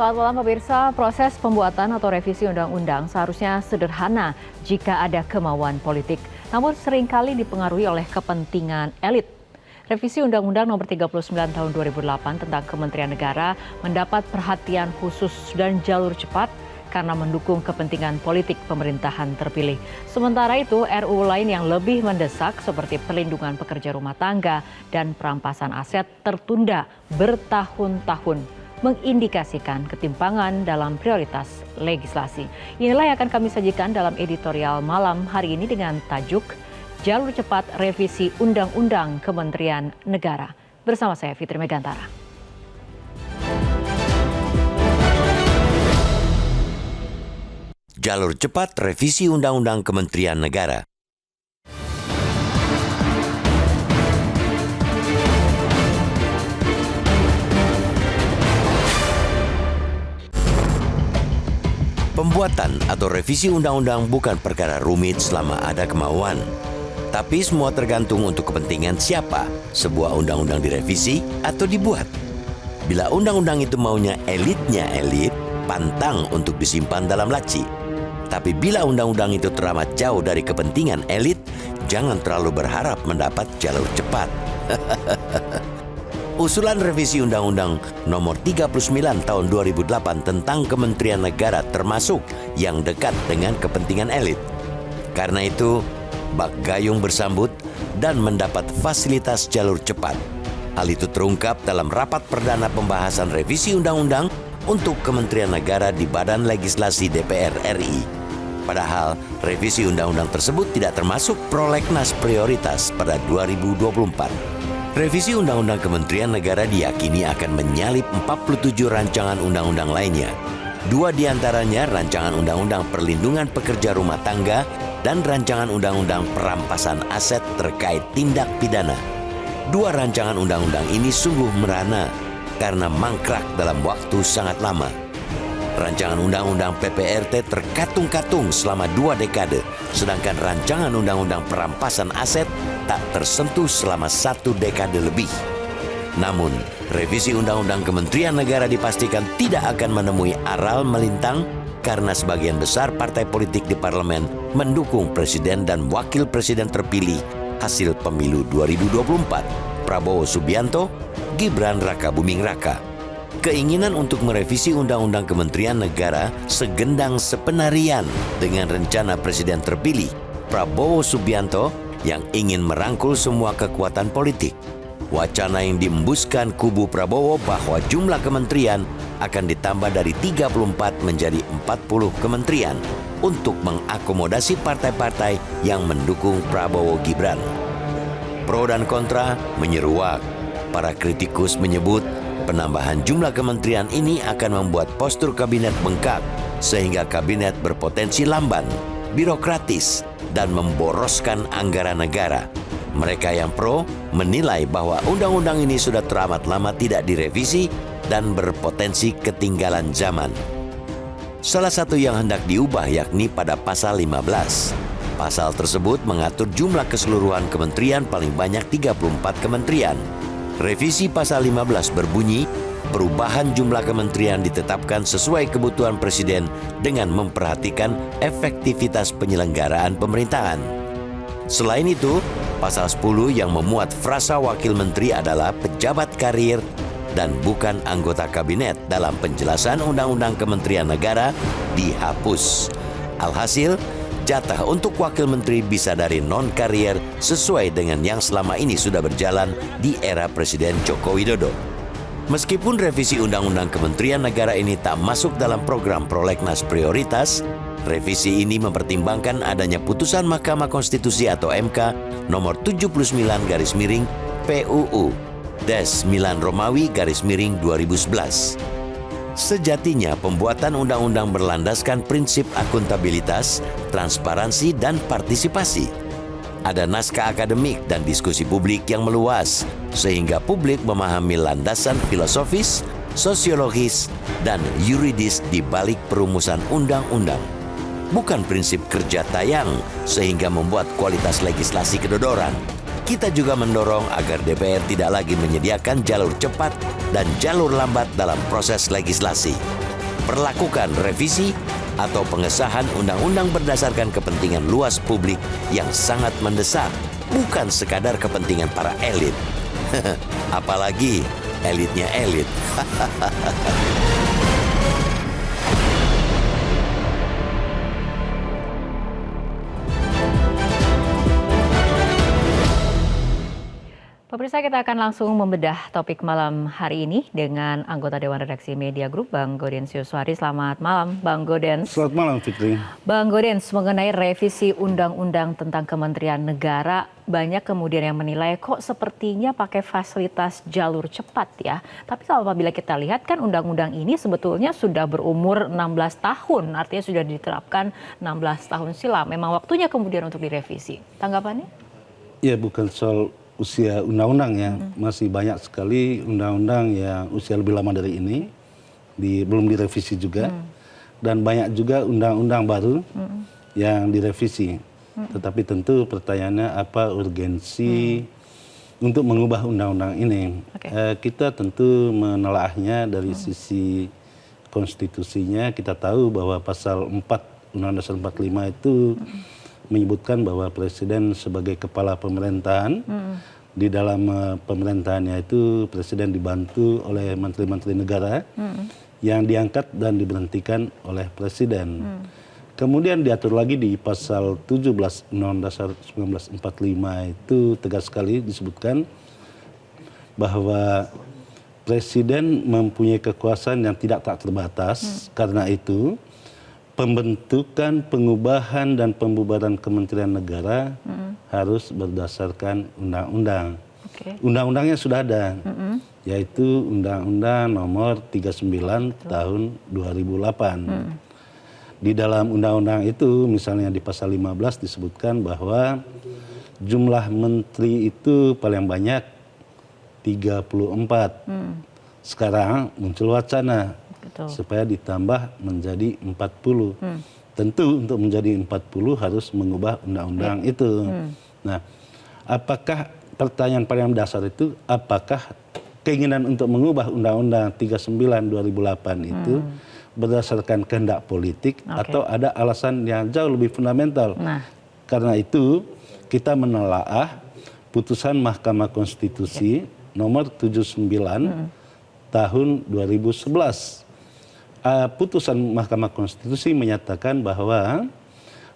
Selamat malam pemirsa, proses pembuatan atau revisi undang-undang seharusnya sederhana jika ada kemauan politik. Namun seringkali dipengaruhi oleh kepentingan elit. Revisi Undang-Undang Nomor 39 Tahun 2008 tentang Kementerian Negara mendapat perhatian khusus dan jalur cepat karena mendukung kepentingan politik pemerintahan terpilih. Sementara itu, RUU lain yang lebih mendesak seperti perlindungan pekerja rumah tangga dan perampasan aset tertunda bertahun-tahun, mengindikasikan ketimpangan dalam prioritas legislasi. Inilah yang akan kami sajikan dalam editorial malam hari ini dengan tajuk Jalur Cepat Revisi Undang-Undang Kementerian Negara. Bersama saya Fitri Megantara. Jalur Cepat Revisi Undang-Undang Kementerian Negara. Pembuatan atau revisi undang-undang bukan perkara rumit selama ada kemauan. Tapi semua tergantung untuk kepentingan siapa sebuah undang-undang direvisi atau dibuat. Bila undang-undang itu maunya elitnya elit, pantang untuk disimpan dalam laci. Tapi bila undang-undang itu teramat jauh dari kepentingan elit, jangan terlalu berharap mendapat jalur cepat. Usulan revisi Undang-Undang Nomor 39 Tahun 2008 tentang Kementerian Negara termasuk yang dekat dengan kepentingan elit. Karena itu, bak gayung bersambut dan mendapat fasilitas jalur cepat. Hal itu terungkap dalam rapat perdana pembahasan revisi undang-undang untuk Kementerian Negara di Badan Legislasi DPR RI. Padahal, revisi undang-undang tersebut tidak termasuk prolegnas prioritas pada 2024. Revisi Undang-Undang Kementerian Negara diyakini akan menyalip 47 rancangan undang-undang lainnya. 2 diantaranya rancangan Undang-Undang Perlindungan Pekerja Rumah Tangga dan rancangan Undang-Undang Perampasan Aset terkait tindak pidana. 2 rancangan undang-undang ini sungguh merana karena mangkrak dalam waktu sangat lama. Rancangan Undang-Undang PPRT terkatung-katung selama 2 dekade, sedangkan rancangan Undang-Undang Perampasan Aset tak tersentuh selama 1 dekade lebih. Namun, revisi Undang-Undang Kementerian Negara dipastikan tidak akan menemui aral melintang karena sebagian besar partai politik di parlemen mendukung Presiden dan Wakil Presiden terpilih hasil pemilu 2024, Prabowo Subianto, Gibran Rakabuming Raka. Keinginan untuk merevisi Undang-Undang Kementerian Negara segendang sepenarian dengan rencana Presiden terpilih, Prabowo Subianto, yang ingin merangkul semua kekuatan politik. Wacana yang diembuskan kubu Prabowo bahwa jumlah kementerian akan ditambah dari 34 menjadi 40 kementerian untuk mengakomodasi partai-partai yang mendukung Prabowo Gibran. Pro dan kontra menyeruak. Para kritikus menyebut penambahan jumlah kementerian ini akan membuat postur kabinet bengkak sehingga kabinet berpotensi lamban, birokratis, dan memboroskan anggaran negara. Mereka yang pro menilai bahwa undang-undang ini sudah teramat lama tidak direvisi dan berpotensi ketinggalan zaman. Salah satu yang hendak diubah yakni pada pasal 15. Pasal tersebut mengatur jumlah keseluruhan kementerian paling banyak 34 kementerian. Revisi pasal 15 berbunyi, perubahan jumlah kementerian ditetapkan sesuai kebutuhan Presiden dengan memperhatikan efektivitas penyelenggaraan pemerintahan. Selain itu, pasal 10 yang memuat frasa wakil menteri adalah pejabat karir dan bukan anggota kabinet dalam penjelasan Undang-Undang Kementerian Negara dihapus. Alhasil, jatah untuk wakil menteri bisa dari non-karier sesuai dengan yang selama ini sudah berjalan di era Presiden Joko Widodo. Meskipun revisi Undang-Undang Kementerian Negara ini tak masuk dalam program prolegnas prioritas, revisi ini mempertimbangkan adanya putusan Mahkamah Konstitusi atau MK nomor 79 garis miring PUU Des 9 Romawi garis miring 2011. Sejatinya pembuatan undang-undang berlandaskan prinsip akuntabilitas, transparansi, dan partisipasi. Ada naskah akademik dan diskusi publik yang meluas, sehingga publik memahami landasan filosofis, sosiologis, dan yuridis di balik perumusan undang-undang. Bukan prinsip kerja tayang, sehingga membuat kualitas legislasi kedodoran. Kita juga mendorong agar DPR tidak lagi menyediakan jalur cepat dan jalur lambat dalam proses legislasi. memperlakukan revisi atau pengesahan undang-undang berdasarkan kepentingan luas publik yang sangat mendesak, bukan sekadar kepentingan para elit. Apalagi elitnya elit. Pemirsa, kita akan langsung membedah topik malam hari ini dengan anggota Dewan Redaksi Media Group, Bang Gaudens Yuswari. Selamat malam, Bang Gaudens. Selamat malam, Fikri. Bang Gaudens, mengenai revisi Undang-Undang tentang Kementerian Negara, banyak kemudian yang menilai kok sepertinya pakai fasilitas jalur cepat ya. Tapi kalau apabila kita lihat kan undang-undang ini sebetulnya sudah berumur 16 tahun, artinya sudah diterapkan 16 tahun silam. Memang waktunya kemudian untuk direvisi. Tanggapannya? Ya, bukan soal usia undang-undang ya, masih banyak sekali undang-undang yang usia lebih lama dari ini, belum direvisi juga, dan banyak juga undang-undang baru yang direvisi. Tetapi tentu pertanyaannya apa urgensi untuk mengubah undang-undang ini? Kita tentu menelaahnya dari sisi konstitusinya. Kita tahu bahwa pasal 4 Undang-Undang Dasar 45 itu menyebutkan bahwa presiden sebagai kepala pemerintahan, di dalam pemerintahannya itu presiden dibantu oleh menteri-menteri negara yang diangkat dan diberhentikan oleh presiden. Kemudian diatur lagi di pasal 17 Undang-Undang Dasar 1945 itu tegas sekali disebutkan bahwa presiden mempunyai kekuasaan yang tidak tak terbatas. Karena itu pembentukan, pengubahan, dan pembubaran Kementerian Negara harus berdasarkan undang-undang. Undang-undangnya sudah ada, yaitu Undang-Undang Nomor 39 Tahun 2008. Di dalam undang-undang itu, misalnya di pasal 15 disebutkan bahwa jumlah menteri itu paling banyak 34. Sekarang muncul wacana supaya ditambah menjadi 40. Tentu untuk menjadi 40 harus mengubah undang-undang itu. Nah, apakah pertanyaan paling dasar itu, apakah keinginan untuk mengubah Undang-Undang 39 2008 itu berdasarkan kehendak politik atau ada alasan yang jauh lebih fundamental? Karena itu kita menelaah putusan Mahkamah Konstitusi nomor 79 tahun 2011. Putusan Mahkamah Konstitusi menyatakan bahwa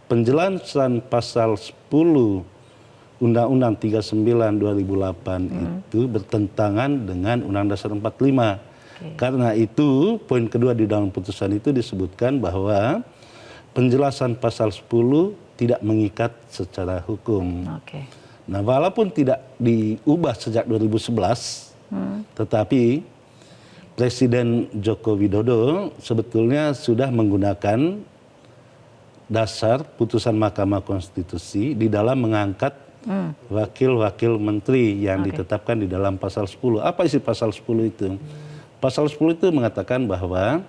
penjelasan pasal 10 Undang-Undang 39 2008 itu bertentangan dengan Undang-Undang Dasar 45. Karena itu, poin kedua di dalam putusan itu disebutkan bahwa penjelasan pasal 10 tidak mengikat secara hukum. Nah, walaupun tidak diubah sejak 2011, tetapi Presiden Joko Widodo sebetulnya sudah menggunakan dasar putusan Mahkamah Konstitusi di dalam mengangkat wakil-wakil menteri yang ditetapkan di dalam pasal 10. Apa isi pasal 10 itu? Pasal 10 itu mengatakan bahwa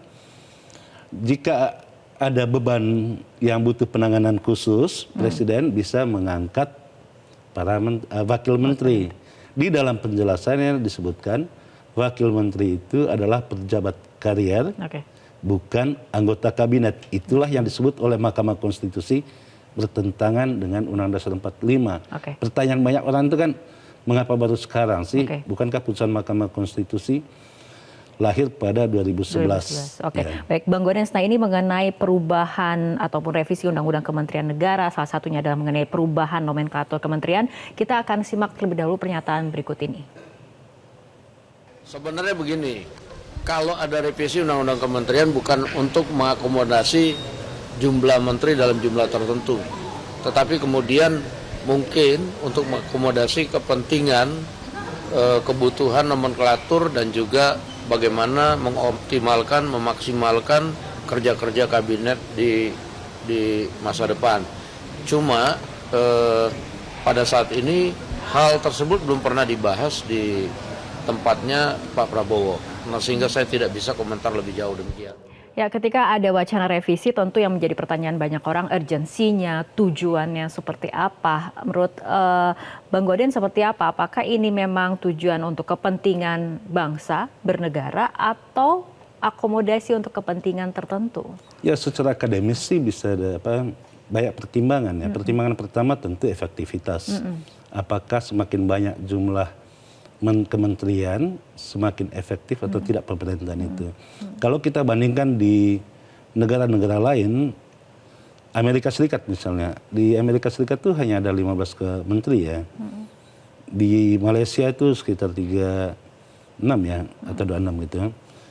jika ada beban yang butuh penanganan khusus, Presiden bisa mengangkat para wakil menteri. Di dalam penjelasannya disebutkan wakil menteri itu adalah pejabat karier, bukan anggota kabinet. Itulah yang disebut oleh Mahkamah Konstitusi bertentangan dengan Undang-Undang Dasar 45. Pertanyaan banyak orang itu kan, mengapa baru sekarang sih? Bukankah putusan Mahkamah Konstitusi lahir pada 2011? Baik, Bang Gaudens, nah ini mengenai perubahan ataupun revisi Undang-Undang Kementerian Negara, salah satunya adalah mengenai perubahan nomenklatur kementerian. Kita akan simak terlebih dahulu pernyataan berikut ini. Sebenarnya begini, kalau ada revisi Undang-Undang Kementerian bukan untuk mengakomodasi jumlah menteri dalam jumlah tertentu, tetapi kemudian mungkin untuk mengakomodasi kepentingan, kebutuhan nomenklatur dan juga bagaimana mengoptimalkan, memaksimalkan kerja-kerja kabinet di masa depan. Cuma pada saat ini hal tersebut belum pernah dibahas di tempatnya Pak Prabowo. Nah, sehingga saya tidak bisa komentar lebih jauh demikian. Ya, ketika ada wacana revisi, tentu yang menjadi pertanyaan banyak orang urgensinya, tujuannya seperti apa. Menurut Bang Gaudens seperti apa? Apakah ini memang tujuan untuk kepentingan bangsa, bernegara, atau akomodasi untuk kepentingan tertentu? Ya, secara akademis sih bisa ada banyak pertimbangan ya. Pertimbangan pertama tentu efektivitas. Apakah semakin banyak jumlah kementerian semakin efektif atau tidak pemerintahan itu. Kalau kita bandingkan di negara-negara lain, Amerika Serikat misalnya, di Amerika Serikat tuh hanya ada 15 menteri ya. Di Malaysia itu sekitar 36 ya, atau 26 gitu.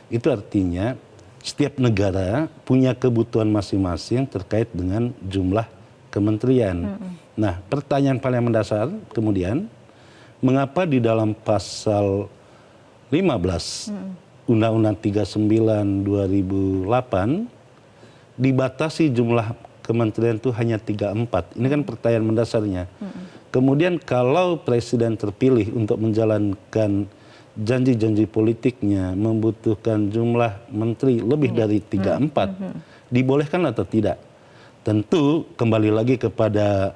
Itu artinya setiap negara punya kebutuhan masing-masing terkait dengan jumlah kementerian. Nah, pertanyaan paling mendasar kemudian, mengapa di dalam pasal 15 Undang-Undang 39 2008 dibatasi jumlah kementerian itu hanya 34. Ini kan pertanyaan mendasarnya. Kemudian kalau presiden terpilih untuk menjalankan janji-janji politiknya membutuhkan jumlah menteri lebih dari 34, dibolehkan atau tidak? Tentu kembali lagi kepada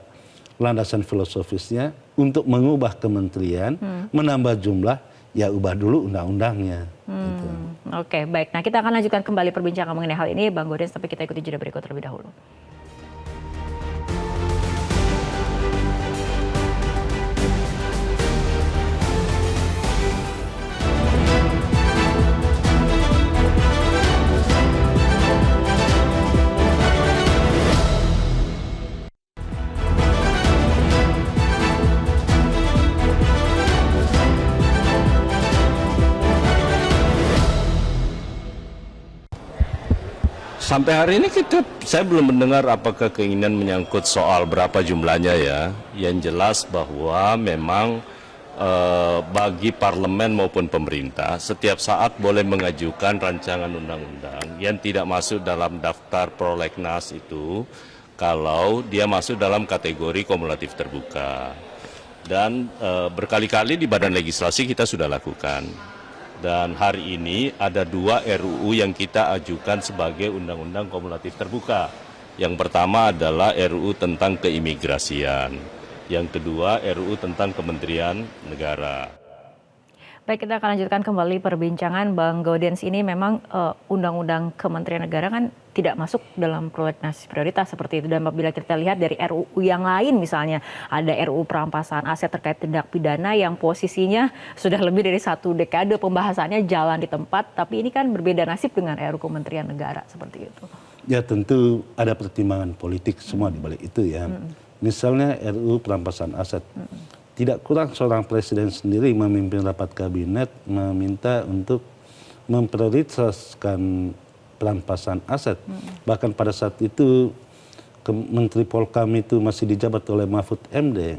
landasan filosofisnya, untuk mengubah kementerian, menambah jumlah, ya ubah dulu undang-undangnya. Gitu. Oke, baik. Nah, kita akan lanjutkan kembali perbincangan mengenai hal ini, Bang Gaudens, tapi kita ikuti jeda berikut terlebih dahulu. Sampai hari ini saya belum mendengar apakah keinginan menyangkut soal berapa jumlahnya ya. Yang jelas bahwa memang bagi parlemen maupun pemerintah setiap saat boleh mengajukan rancangan undang-undang yang tidak masuk dalam daftar prolegnas itu kalau dia masuk dalam kategori kumulatif terbuka. Dan berkali-kali di badan legislasi kita sudah lakukan. Dan hari ini ada 2 RUU yang kita ajukan sebagai undang-undang kumulatif terbuka. Yang pertama adalah RUU tentang keimigrasian. Yang kedua RUU tentang Kementerian Negara. Baik, kita akan lanjutkan kembali perbincangan. Bang Gaudens, ini memang undang-undang Kementerian Negara kan tidak masuk dalam prolegnas prioritas seperti itu. Dan apabila kita lihat dari RUU yang lain, misalnya ada RUU perampasan aset terkait tindak pidana yang posisinya sudah lebih dari 1 dekade pembahasannya jalan di tempat, tapi ini kan berbeda nasib dengan RUU Kementerian Negara seperti itu. Ya, tentu ada pertimbangan politik semua di balik itu ya. Misalnya RUU perampasan aset. Tidak kurang seorang presiden sendiri memimpin rapat kabinet meminta untuk memprioritaskan perampasan aset. Bahkan pada saat itu Menteri Polkam itu masih dijabat oleh Mahfud MD.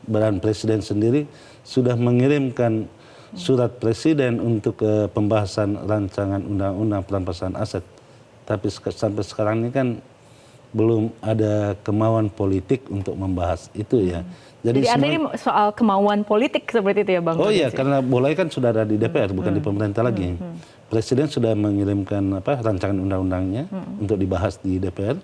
Badan presiden sendiri sudah mengirimkan surat presiden untuk pembahasan rancangan undang-undang perampasan aset. Tapi sampai sekarang ini kan belum ada kemauan politik untuk membahas itu ya. Jadi artinya ini soal kemauan politik seperti itu ya Bang? Oh iya, karena boleh kan sudah ada di DPR, bukan di pemerintah lagi. Presiden sudah mengirimkan rancangan undang-undangnya untuk dibahas di DPR,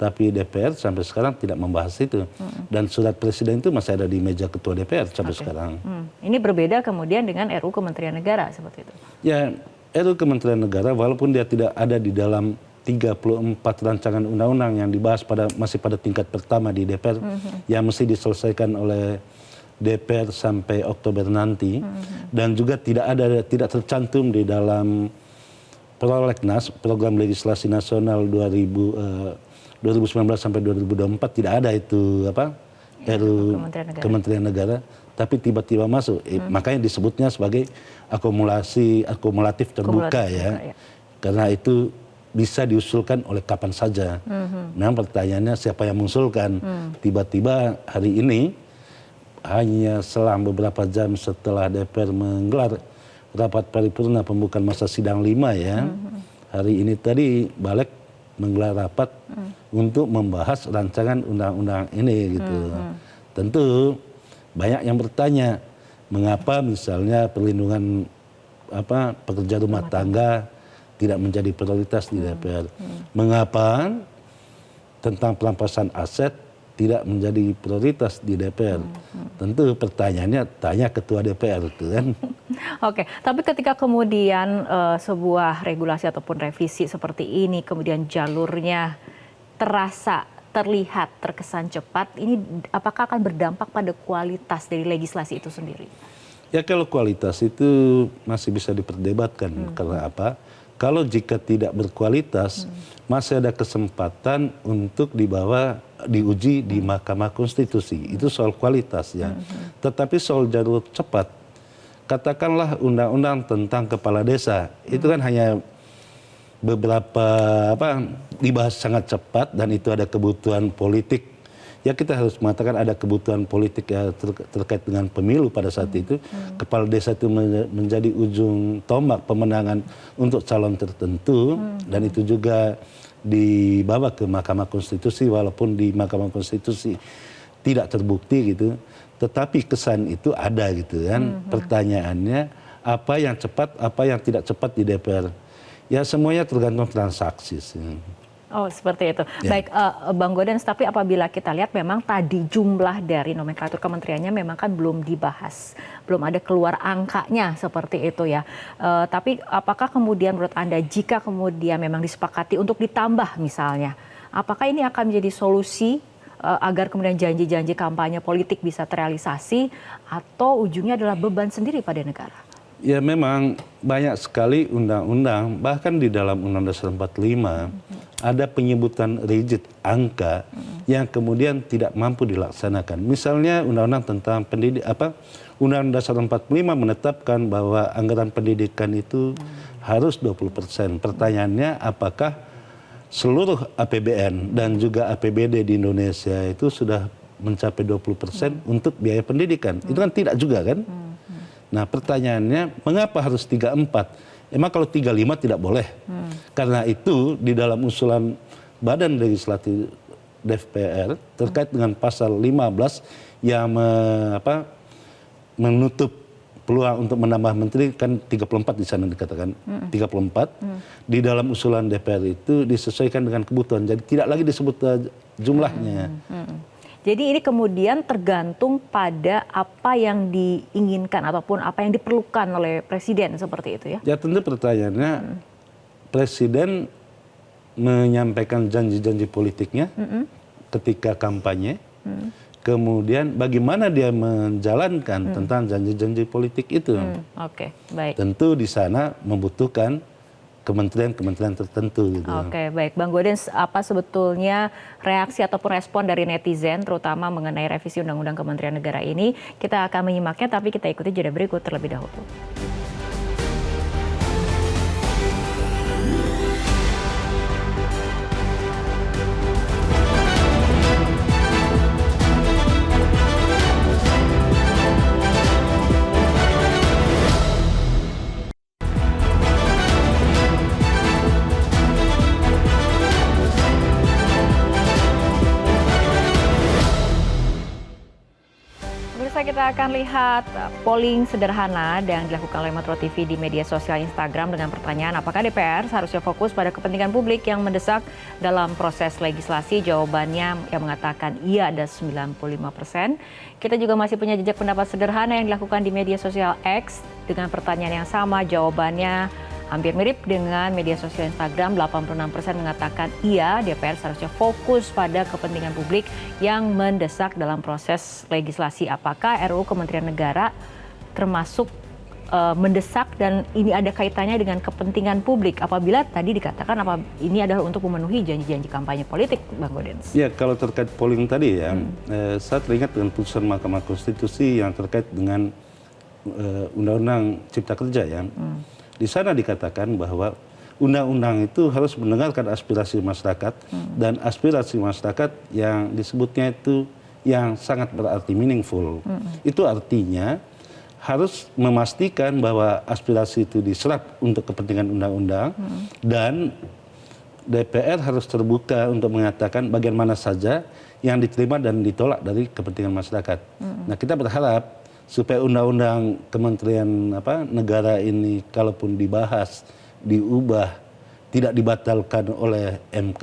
tapi DPR sampai sekarang tidak membahas itu. Dan surat presiden itu masih ada di meja ketua DPR sampai sekarang. Ini berbeda kemudian dengan RUU Kementerian Negara seperti itu? Ya, RUU Kementerian Negara walaupun dia tidak ada di dalam 34 rancangan undang-undang yang dibahas masih pada tingkat pertama di DPR yang mesti diselesaikan oleh DPR sampai Oktober nanti dan juga tidak tercantum di dalam prolegnas program legislasi nasional 2019 sampai 2024 tidak ada itu RUU Kementerian Negara tapi tiba-tiba masuk makanya disebutnya sebagai akumulatif terbuka ya. Karena itu bisa diusulkan oleh kapan saja. Memang pertanyaannya siapa yang mengusulkan. Tiba-tiba hari ini hanya selang beberapa jam setelah DPR menggelar rapat paripurna pembukaan masa sidang 5 ya. Hari ini tadi Balik menggelar rapat untuk membahas rancangan undang-undang ini gitu. Tentu banyak yang bertanya mengapa misalnya perlindungan pekerja rumah tangga tidak menjadi prioritas di DPR. Mengapa tentang perampasan aset tidak menjadi prioritas di DPR? Tentu pertanyaannya tanya ketua DPR itu kan. Oke, tapi ketika kemudian sebuah regulasi ataupun revisi seperti ini, kemudian jalurnya terasa, terlihat, terkesan cepat, ini apakah akan berdampak pada kualitas dari legislasi itu sendiri? Ya kalau kualitas itu masih bisa diperdebatkan. Karena apa? Kalau jika tidak berkualitas, masih ada kesempatan untuk diuji di Mahkamah Konstitusi. Itu soal kualitas ya. Tetapi soal jalur cepat, katakanlah undang-undang tentang kepala desa, itu kan hanya beberapa dibahas sangat cepat dan itu ada kebutuhan politik. Ya kita harus mengatakan ada kebutuhan politik ya terkait dengan pemilu pada saat itu. Kepala desa itu menjadi ujung tombak pemenangan untuk calon tertentu dan itu juga dibawa ke Mahkamah Konstitusi walaupun di Mahkamah Konstitusi tidak terbukti gitu. Tetapi kesan itu ada gitu kan. Pertanyaannya apa yang cepat, apa yang tidak cepat di DPR. Ya semuanya tergantung transaksi sih. Oh seperti itu. Ya. Baik Bang Gaudens, tapi apabila kita lihat memang tadi jumlah dari nomenklatur kementeriannya memang kan belum dibahas. Belum ada keluar angkanya seperti itu ya. Tapi apakah kemudian menurut Anda jika kemudian memang disepakati untuk ditambah misalnya, apakah ini akan menjadi solusi agar kemudian janji-janji kampanye politik bisa terrealisasi atau ujungnya adalah beban sendiri pada negara? Ya memang banyak sekali undang-undang, bahkan di dalam Undang-Undang Dasar 45 ada penyebutan rigid angka yang kemudian tidak mampu dilaksanakan. Misalnya Undang-Undang tentang Undang-Undang Dasar 45 menetapkan bahwa anggaran pendidikan itu harus 20%. Pertanyaannya apakah seluruh APBN dan juga APBD di Indonesia itu sudah mencapai 20% untuk biaya pendidikan? Itu kan tidak juga kan? Nah pertanyaannya mengapa harus 34? Emang kalau 35 tidak boleh? Karena itu di dalam usulan Badan Legislatif DPR terkait dengan pasal 15 yang menutup peluang untuk menambah menteri kan 34 di sana dikatakan 34 di dalam usulan DPR itu disesuaikan dengan kebutuhan jadi tidak lagi disebut jumlahnya. Jadi ini kemudian tergantung pada apa yang diinginkan ataupun apa yang diperlukan oleh presiden seperti itu ya? Ya tentu pertanyaannya presiden menyampaikan janji-janji politiknya ketika kampanye, kemudian bagaimana dia menjalankan tentang janji-janji politik itu. Oke, baik. Tentu di sana membutuhkan kementerian-kementerian tertentu. Gitu. Oke, baik. Bang Gaudens, apa sebetulnya reaksi ataupun respon dari netizen, terutama mengenai revisi Undang-Undang Kementerian Negara ini? Kita akan menyimaknya, tapi kita ikuti jeda berikut terlebih dahulu. Kita akan lihat polling sederhana yang dilakukan oleh Metro TV di media sosial Instagram dengan pertanyaan apakah DPR seharusnya fokus pada kepentingan publik yang mendesak dalam proses legislasi. Jawabannya yang mengatakan iya ada 95%. Kita juga masih punya jejak pendapat sederhana yang dilakukan di media sosial X dengan pertanyaan yang sama. Jawabannya hampir mirip dengan media sosial Instagram, 86% mengatakan iya, DPR seharusnya fokus pada kepentingan publik yang mendesak dalam proses legislasi. Apakah RUU Kementerian Negara termasuk mendesak dan ini ada kaitannya dengan kepentingan publik apabila tadi dikatakan ini adalah untuk memenuhi janji-janji kampanye politik, Bang Gaudens? Ya, kalau terkait polling tadi ya, saya teringat dengan putusan Mahkamah Konstitusi yang terkait dengan Undang-Undang Cipta Kerja ya. Di sana dikatakan bahwa undang-undang itu harus mendengarkan aspirasi masyarakat dan aspirasi masyarakat yang disebutnya itu yang sangat berarti meaningful. Itu artinya harus memastikan bahwa aspirasi itu diserap untuk kepentingan undang-undang dan DPR harus terbuka untuk mengatakan bagian mana saja yang diterima dan ditolak dari kepentingan masyarakat. Nah, kita berharap supaya undang-undang kementerian negara ini kalaupun dibahas, diubah, tidak dibatalkan oleh MK,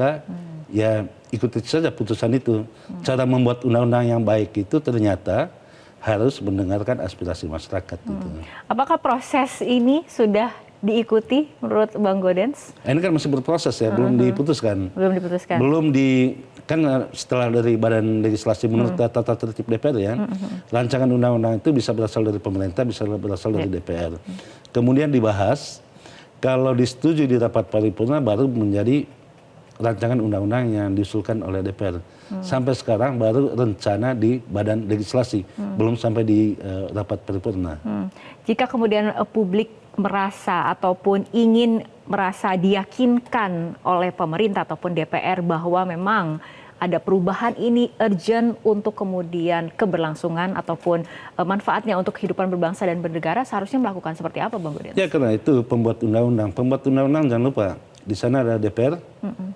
ya ikuti saja putusan itu. Cara membuat undang-undang yang baik itu ternyata harus mendengarkan aspirasi masyarakat. Gitu. Apakah proses ini sudah diikuti menurut Bang Gaudens? Ini kan masih berproses ya, belum diputuskan. Belum diputuskan. Kan setelah dari Badan Legislasi menurut tata tertib DPR ya, rancangan undang-undang itu bisa berasal dari pemerintah, bisa berasal dari DPR. Kemudian dibahas, kalau disetujui di rapat paripurna baru menjadi rancangan undang-undang yang diusulkan oleh DPR. Sampai sekarang baru rencana di Badan Legislasi, belum sampai di rapat paripurna. Jika kemudian publik merasa ataupun ingin merasa diyakinkan oleh pemerintah ataupun DPR bahwa memang ada perubahan ini urgent untuk kemudian keberlangsungan ataupun manfaatnya untuk kehidupan berbangsa dan bernegara, seharusnya melakukan seperti apa, Bang Gaudens? Ya, karena itu pembuat undang-undang jangan lupa di sana ada DPR,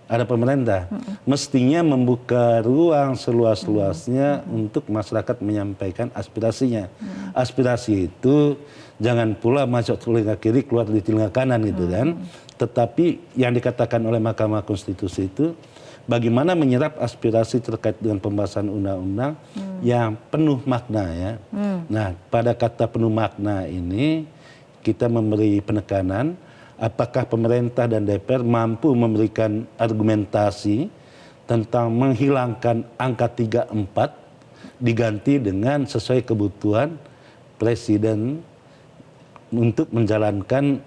ada pemerintah. Mestinya membuka ruang seluas-luasnya untuk masyarakat menyampaikan aspirasinya. Aspirasi itu jangan pula masuk telinga kiri keluar di telinga kanan gitu kan. Tetapi yang dikatakan oleh Mahkamah Konstitusi itu bagaimana menyerap aspirasi terkait dengan pembahasan undang-undang yang penuh makna ya. Nah, pada kata penuh makna ini kita memberi penekanan apakah pemerintah dan DPR mampu memberikan argumentasi tentang menghilangkan angka 34 diganti dengan sesuai kebutuhan Presiden untuk menjalankan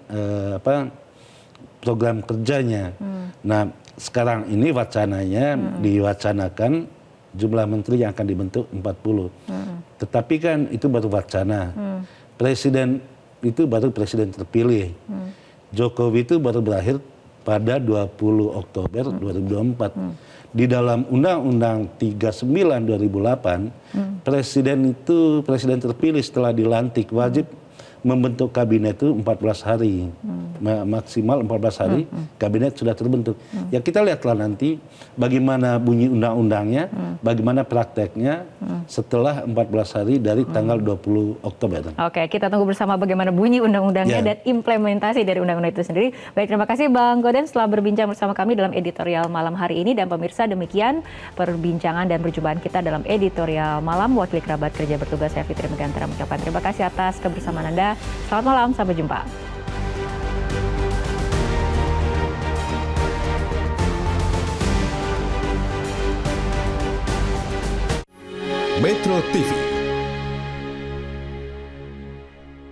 program kerjanya. Nah, sekarang ini wacananya diwacanakan jumlah menteri yang akan dibentuk 40. Tetapi kan itu baru wacana. Presiden itu baru presiden terpilih. Jokowi itu baru berakhir pada 20 Oktober 2024. Di dalam Undang-Undang 39 2008, presiden terpilih setelah dilantik wajib membentuk kabinet itu 14 hari. Maksimal 14 hari kabinet sudah terbentuk. Ya kita lihatlah nanti bagaimana bunyi undang-undangnya, bagaimana prakteknya setelah 14 hari dari tanggal 20 Oktober. Oke, kita tunggu bersama bagaimana bunyi undang-undangnya dan implementasi dari undang-undang itu sendiri. Baik, terima kasih Bang Gaudens telah berbincang bersama kami dalam editorial malam hari ini. Dan pemirsa, demikian perbincangan dan perjumpaan kita dalam editorial malam. Wakil kerabat kerja bertugas saya Fitri Megantara mengucapkan terima kasih atas kebersamaan Anda. Selamat malam, sampai jumpa. Metro TV